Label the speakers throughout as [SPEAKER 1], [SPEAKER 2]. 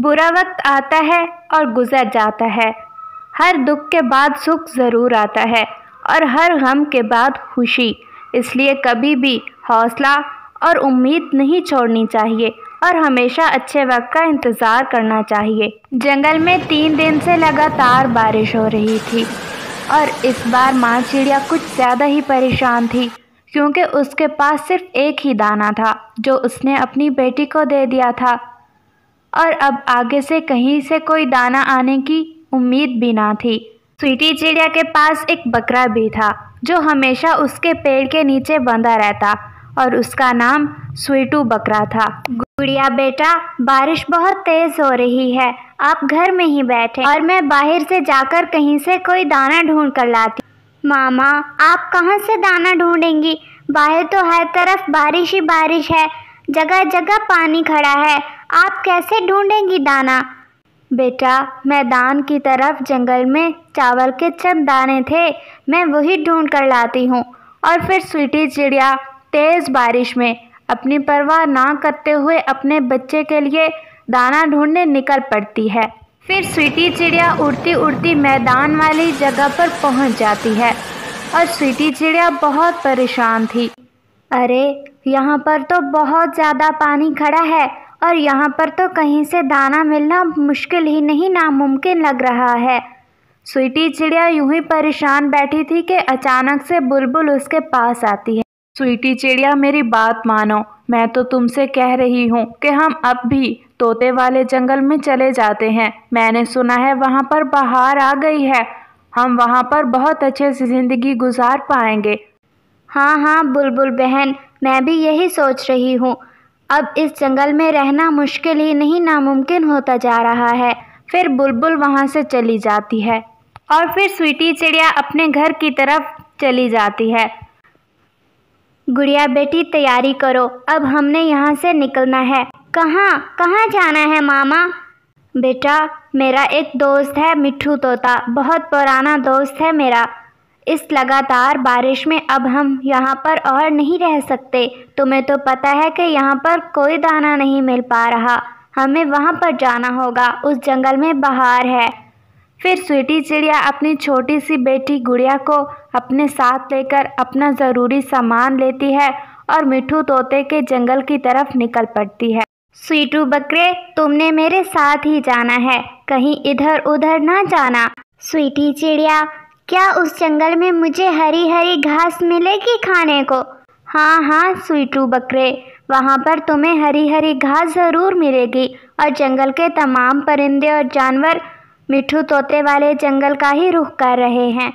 [SPEAKER 1] बुरा वक्त आता है और गुजर जाता है। हर दुख के बाद सुख ज़रूर आता है और हर गम के बाद खुशी। इसलिए कभी भी हौसला और उम्मीद नहीं छोड़नी चाहिए और हमेशा अच्छे वक्त का इंतज़ार करना चाहिए। जंगल में 3 दिन से लगातार बारिश हो रही थी और इस बार माँ चिड़िया कुछ ज़्यादा ही परेशान थी, क्योंकि उसके पास सिर्फ एक ही दाना था जो उसने अपनी बेटी को दे दिया था और अब आगे से कहीं से कोई दाना आने की उम्मीद भी ना थी। स्वीटी चिड़िया के पास एक बकरा भी था जो हमेशा उसके पेड़ के नीचे बंधा रहता और उसका नाम स्वीटू बकरा था। गुड़िया बेटा, बारिश बहुत तेज हो रही है, आप घर में ही बैठे और मैं बाहर से जाकर कहीं से कोई दाना ढूंढ कर लाती।
[SPEAKER 2] मामा, आप कहाँ से दाना ढूंढेंगी? बाहर तो हर तरफ बारिश ही बारिश है, जगह जगह पानी खड़ा है, आप कैसे ढूंढेंगी दाना?
[SPEAKER 1] बेटा, मैदान की तरफ जंगल में चावल के चंद दाने थे, मैं वही ढूंढ कर लाती हूँ। और फिर स्वीटी चिड़िया तेज़ बारिश में अपनी परवाह ना करते हुए अपने बच्चे के लिए दाना ढूंढने निकल पड़ती है। फिर स्वीटी चिड़िया उड़ती उड़ती मैदान वाली जगह पर पहुँच जाती है और स्वीटी चिड़िया बहुत परेशान थी। अरे, यहाँ पर तो बहुत ज़्यादा पानी खड़ा है और यहाँ पर तो कहीं से दाना मिलना मुश्किल ही नहीं, नामुमकिन लग रहा है। स्वीटी चिड़िया यूं ही परेशान बैठी थी कि अचानक से बुलबुल उसके पास आती है। स्वीटी चिड़िया, मेरी बात मानो, मैं तो तुमसे कह रही हूँ कि हम अब भी तोते वाले जंगल में चले जाते हैं। मैंने सुना है वहाँ पर बहार आ गई है, हम वहाँ पर बहुत अच्छे से ज़िंदगी गुजार पाएंगे।
[SPEAKER 2] हाँ हाँ बुलबुल बहन, मैं भी यही सोच रही हूँ। अब इस जंगल में रहना मुश्किल ही नहीं, नामुमकिन होता जा रहा है।
[SPEAKER 1] फिर बुलबुल वहाँ से चली जाती है और फिर स्वीटी चिड़िया अपने घर की तरफ चली जाती है।
[SPEAKER 2] गुड़िया बेटी, तैयारी करो, अब हमने यहाँ से निकलना है। कहाँ कहाँ जाना है मामा?
[SPEAKER 1] बेटा, मेरा एक दोस्त है मिट्ठू तोता, बहुत पुराना दोस्त है मेरा। इस लगातार बारिश में अब हम यहाँ पर और नहीं रह सकते। तुम्हें तो पता है कि यहाँ पर कोई दाना नहीं मिल पा रहा, हमें वहाँ पर जाना होगा, उस जंगल में बहार है। फिर स्वीटी चिड़िया अपनी छोटी सी बेटी गुड़िया को अपने साथ लेकर अपना ज़रूरी सामान लेती है और मिट्ठू तोते के जंगल की तरफ निकल पड़ती है।
[SPEAKER 2] स्वीटू बकरे, तुमने मेरे साथ ही जाना है, कहीं इधर उधर ना जाना। स्वीटी चिड़िया, क्या उस जंगल में मुझे हरी हरी घास मिलेगी खाने को?
[SPEAKER 1] हाँ हाँ स्वीटू बकरे, वहाँ पर तुम्हें हरी हरी घास ज़रूर मिलेगी और जंगल के तमाम परिंदे और जानवर मिट्ठू तोते वाले जंगल का ही रुख कर रहे हैं।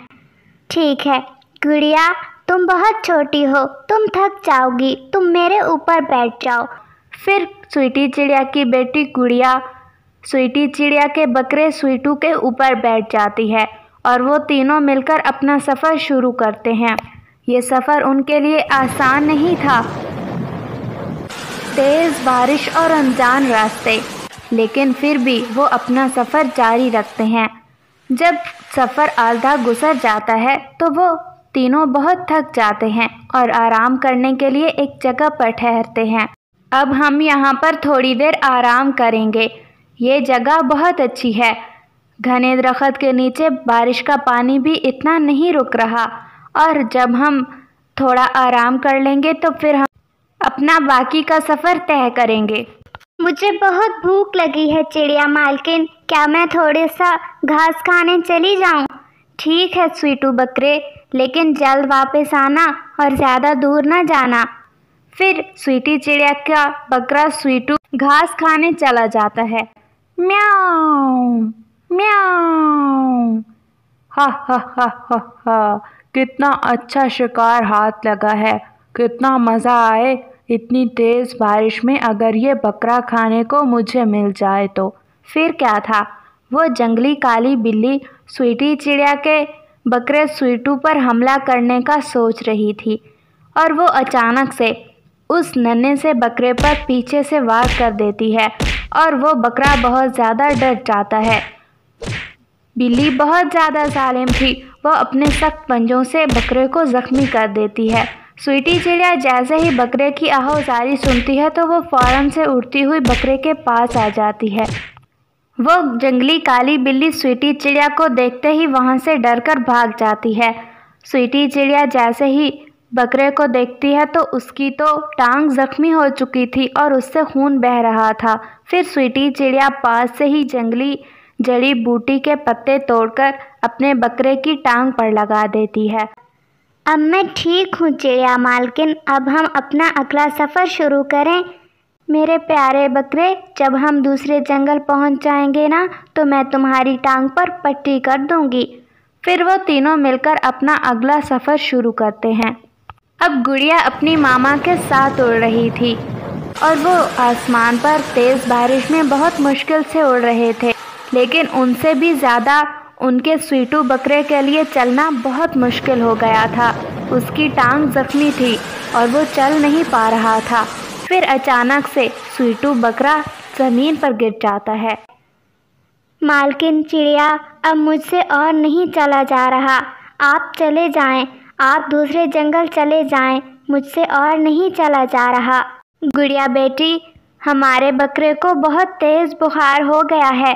[SPEAKER 2] ठीक है गुड़िया, तुम बहुत छोटी हो, तुम थक जाओगी, तुम मेरे ऊपर बैठ जाओ।
[SPEAKER 1] फिर स्वीटी चिड़िया की बेटी गुड़िया स्वीटी चिड़िया के बकरे स्वीटू के ऊपर बैठ जाती है और वो तीनों मिलकर अपना सफ़र शुरू करते हैं। ये सफ़र उनके लिए आसान नहीं था, तेज़ बारिश और अनजान रास्ते, लेकिन फिर भी वो अपना सफ़र जारी रखते हैं। जब सफ़र आधा गुजर जाता है तो वो तीनों बहुत थक जाते हैं और आराम करने के लिए एक जगह पर ठहरते हैं। अब हम यहाँ पर थोड़ी देर आराम करेंगे, ये जगह बहुत अच्छी है। घने दरख्त के नीचे बारिश का पानी भी इतना नहीं रुक रहा और जब हम थोड़ा आराम कर लेंगे तो फिर हम अपना बाकी का सफ़र तय करेंगे।
[SPEAKER 2] मुझे बहुत भूख लगी है चिड़िया मालकिन, क्या मैं थोड़ा सा घास खाने चली जाऊं?
[SPEAKER 1] ठीक है स्वीटू बकरे, लेकिन जल्द वापस आना और ज़्यादा दूर ना जाना। फिर स्वीटी चिड़िया का बकरा स्वीटू घास खाने चला जाता है। म्याऊं म्याऊं, हा हा हा हा हा, कितना अच्छा शिकार हाथ लगा है, कितना मज़ा आए इतनी तेज़ बारिश में अगर ये बकरा खाने को मुझे मिल जाए तो। फिर क्या था, वो जंगली काली बिल्ली स्वीटी चिड़िया के बकरे स्वीटू पर हमला करने का सोच रही थी और वो अचानक से उस नन्हे से बकरे पर पीछे से वार कर देती है और वो बकरा बहुत ज़्यादा डर जाता है। बिल्ली बहुत ज़्यादा जालिम थी, वो अपने सख्त पंजों से बकरे को ज़ख्मी कर देती है। स्वीटी चिड़िया जैसे ही बकरे की आवाज़ सुनती है तो वो फ़ौरन से उड़ती हुई बकरे के पास आ जाती है वो जंगली काली बिल्ली स्वीटी चिड़िया को देखते ही वहाँ से डरकर भाग जाती है। स्वीटी चिड़िया जैसे ही बकरे को देखती है तो उसकी तो टांग जख्मी हो चुकी थी और उससे खून बह रहा था। फिर स्वीटी चिड़िया पास से ही जंगली जड़ी बूटी के पत्ते तोड़कर अपने बकरे की टांग पर लगा देती है।
[SPEAKER 2] अब मैं ठीक हूँ चिड़िया मालकिन, अब हम अपना अगला सफ़र शुरू करें। मेरे प्यारे बकरे, जब हम दूसरे जंगल पहुँच जाएंगे ना तो मैं तुम्हारी टांग पर पट्टी कर दूंगी।
[SPEAKER 1] फिर वो तीनों मिलकर अपना अगला सफ़र शुरू करते हैं। अब गुड़िया अपनी मामा के साथ उड़ रही थी और वो आसमान पर तेज़ बारिश में बहुत मुश्किल से उड़ रहे थे, लेकिन उनसे भी ज़्यादा उनके स्वीटू बकरे के लिए चलना बहुत मुश्किल हो गया था। उसकी टांग जख्मी थी और वो चल नहीं पा रहा था। फिर अचानक से स्वीटू बकरा ज़मीन पर गिर जाता है।
[SPEAKER 2] मालकिन चिड़िया, अब मुझसे और नहीं चला जा रहा, आप चले जाएं, आप दूसरे जंगल चले जाएं, मुझसे और नहीं चला जा रहा। गुड़िया बेटी, हमारे बकरे को बहुत तेज़ बुखार हो गया है,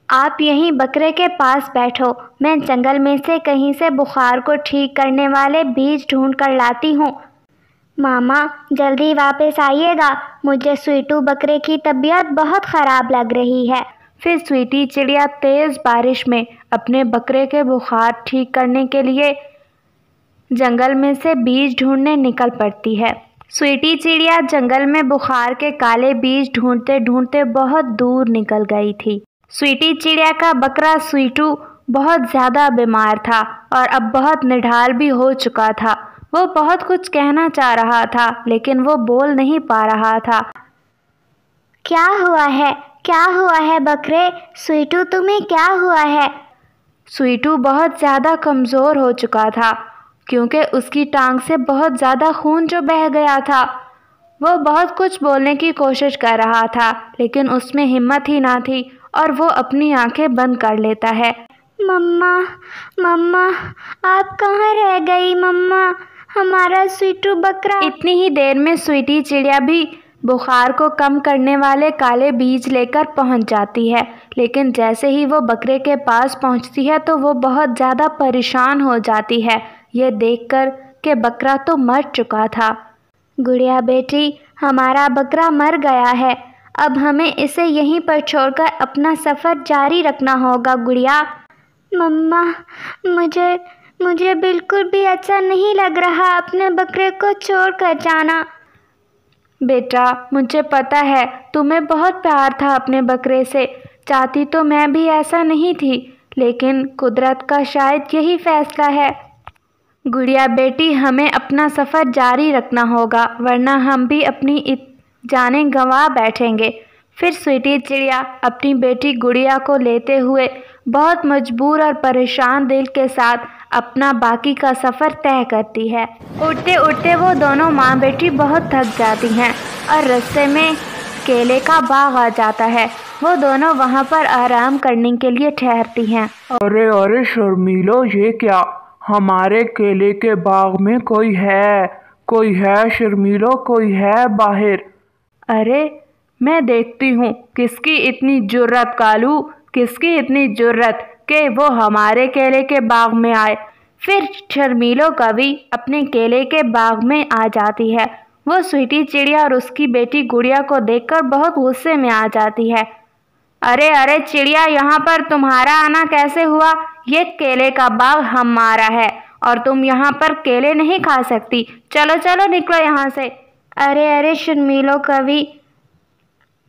[SPEAKER 2] आप यहीं बकरे के पास बैठो, मैं जंगल में से कहीं से बुखार को ठीक करने वाले बीज ढूंढ कर लाती हूँ। मामा जल्दी वापस आइएगा, मुझे स्वीटू बकरे की तबीयत बहुत ख़राब लग रही है।
[SPEAKER 1] फिर स्वीटी चिड़िया तेज़ बारिश में अपने बकरे के बुखार ठीक करने के लिए जंगल में से बीज ढूंढने निकल पड़ती है। स्वीटी चिड़िया जंगल में बुखार के काले बीज ढूंढते ढूंढते बहुत दूर निकल गई थी। स्वीटी चिड़िया का बकरा स्वीटू बहुत ज़्यादा बीमार था और अब बहुत निढाल भी हो चुका था। वो बहुत कुछ कहना चाह रहा था लेकिन वो बोल नहीं पा रहा था।
[SPEAKER 2] क्या हुआ है, क्या हुआ है बकरे? स्वीटू तुम्हें क्या हुआ है?
[SPEAKER 1] स्वीटू बहुत ज़्यादा कमज़ोर हो चुका था क्योंकि उसकी टांग से बहुत ज़्यादा खून जो बह गया था। वो बहुत कुछ बोलने की कोशिश कर रहा था लेकिन उसमें हिम्मत ही ना थी और वो अपनी आंखें बंद कर लेता है।
[SPEAKER 2] मम्मा, मम्मा, आप कहाँ रह गई मम्मा? हमारा स्वीटू बकरा।
[SPEAKER 1] इतनी ही देर में स्वीटी चिड़िया भी बुखार को कम करने वाले काले बीज लेकर पहुंच जाती है, लेकिन जैसे ही वो बकरे के पास पहुंचती है तो वो बहुत ज़्यादा परेशान हो जाती है ये देखकर कि बकरा तो मर चुका था।
[SPEAKER 2] गुड़िया बेटी, हमारा बकरा मर गया है, अब हमें इसे यहीं पर छोड़कर अपना सफ़र जारी रखना होगा। गुड़िया मम्मा, मुझे बिल्कुल भी अच्छा नहीं लग रहा अपने बकरे को छोड़कर जाना।
[SPEAKER 1] बेटा, मुझे पता है तुम्हें बहुत प्यार था अपने बकरे से, चाहती तो मैं भी ऐसा नहीं थी, लेकिन कुदरत का शायद यही फैसला है। गुड़िया बेटी, हमें अपना सफ़र जारी रखना होगा वरना हम भी अपनी जाने गंवा बैठेंगे। फिर स्वीटी चिड़िया अपनी बेटी गुड़िया को लेते हुए बहुत मजबूर और परेशान दिल के साथ अपना बाकी का सफ़र तय करती है। उड़ते उड़ते वो दोनों माँ बेटी बहुत थक जाती हैं और रास्ते में केले का बाग आ जाता है। वो दोनों वहाँ पर आराम करने के लिए ठहरती हैं।
[SPEAKER 3] अरे अरे शर्मीलो, ये क्या? हमारे केले के बाग में कोई है शर्मीलो, कोई है बाहर?
[SPEAKER 1] अरे मैं देखती हूँ किसकी इतनी जुर्रत कालू, किसकी इतनी जुर्रत कि वो हमारे केले के बाग में आए। फिर शर्मीलो कवि अपने केले के बाग में आ जाती है। वो स्वीटी चिड़िया और उसकी बेटी गुड़िया को देखकर बहुत गुस्से में आ जाती है। अरे अरे चिड़िया, यहाँ पर तुम्हारा आना कैसे हुआ? ये केले का बाग हमारा है और तुम यहाँ पर केले नहीं खा सकती। चलो चलो निकलो यहाँ से।
[SPEAKER 2] अरे अरे शर्मीलो कवि,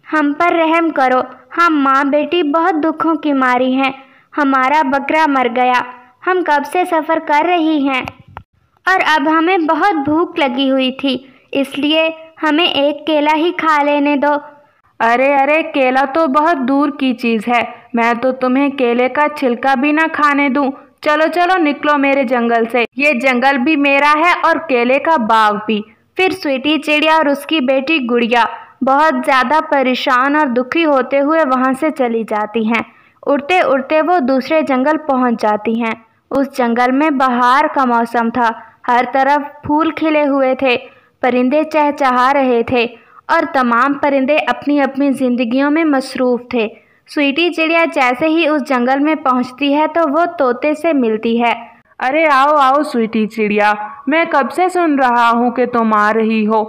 [SPEAKER 2] हम पर रहम करो, हम माँ बेटी बहुत दुखों की मारी हैं। हमारा बकरा मर गया, हम कब से सफ़र कर रही हैं और अब हमें बहुत भूख लगी हुई थी, इसलिए हमें एक केला ही खा लेने दो।
[SPEAKER 1] अरे अरे, केला तो बहुत दूर की चीज़ है, मैं तो तुम्हें केले का छिलका भी ना खाने दूँ। चलो चलो निकलो मेरे जंगल से, ये जंगल भी मेरा है और केले का बाग भी। फिर स्वीटी चिड़िया और उसकी बेटी गुड़िया बहुत ज़्यादा परेशान और दुखी होते हुए वहाँ से चली जाती हैं। उड़ते उड़ते वो दूसरे जंगल पहुँच जाती हैं। उस जंगल में बहार का मौसम था, हर तरफ फूल खिले हुए थे, परिंदे चहचहा रहे थे और तमाम परिंदे अपनी अपनी ज़िंदगियों में मसरूफ़ थे। स्वीटी चिड़िया जैसे ही उस जंगल में पहुंचती है तो वो तोते से मिलती है।
[SPEAKER 3] अरे आओ आओ स्वीटी चिड़िया, मैं कब से सुन रहा हूँ कि तुम आ रही हो,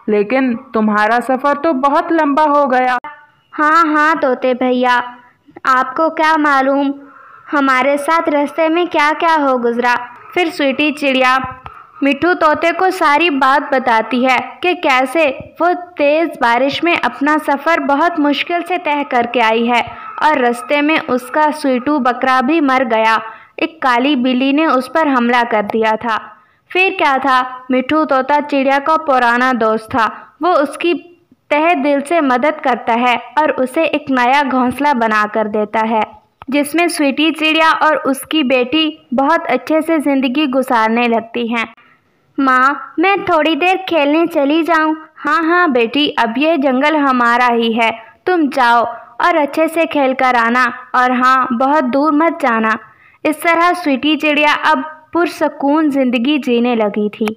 [SPEAKER 3] लेकिन तुम्हारा सफ़र तो बहुत लंबा हो गया।
[SPEAKER 1] हाँ हाँ तोते भैया, आपको क्या मालूम हमारे साथ रास्ते में क्या क्या हो गुजरा। फिर स्वीटी चिड़िया मिट्ठू तोते को सारी बात बताती है कि कैसे वो तेज़ बारिश में अपना सफ़र बहुत मुश्किल से तय करके आई है और रास्ते में उसका स्वीटू बकरा भी मर गया। एक काली बिल्ली ने उस पर हमला कर दिया था। फिर क्या था, मिट्ठू तोता चिड़िया का पुराना दोस्त था। वो उसकी तहे दिल से मदद करता है और उसे एक नया घोंसला बना कर देता है, जिसमें स्वीटी चिड़िया और उसकी बेटी बहुत अच्छे से ज़िंदगी गुजारने लगती हैं।
[SPEAKER 2] माँ, मैं थोड़ी देर खेलने चली जाऊँ?
[SPEAKER 1] हाँ हाँ बेटी, अब ये जंगल हमारा ही है, तुम जाओ और अच्छे से खेल कर आना, और हाँ बहुत दूर मत जाना। इस तरह स्वीटी चिड़िया अब पुरसकून ज़िंदगी जीने लगी थी।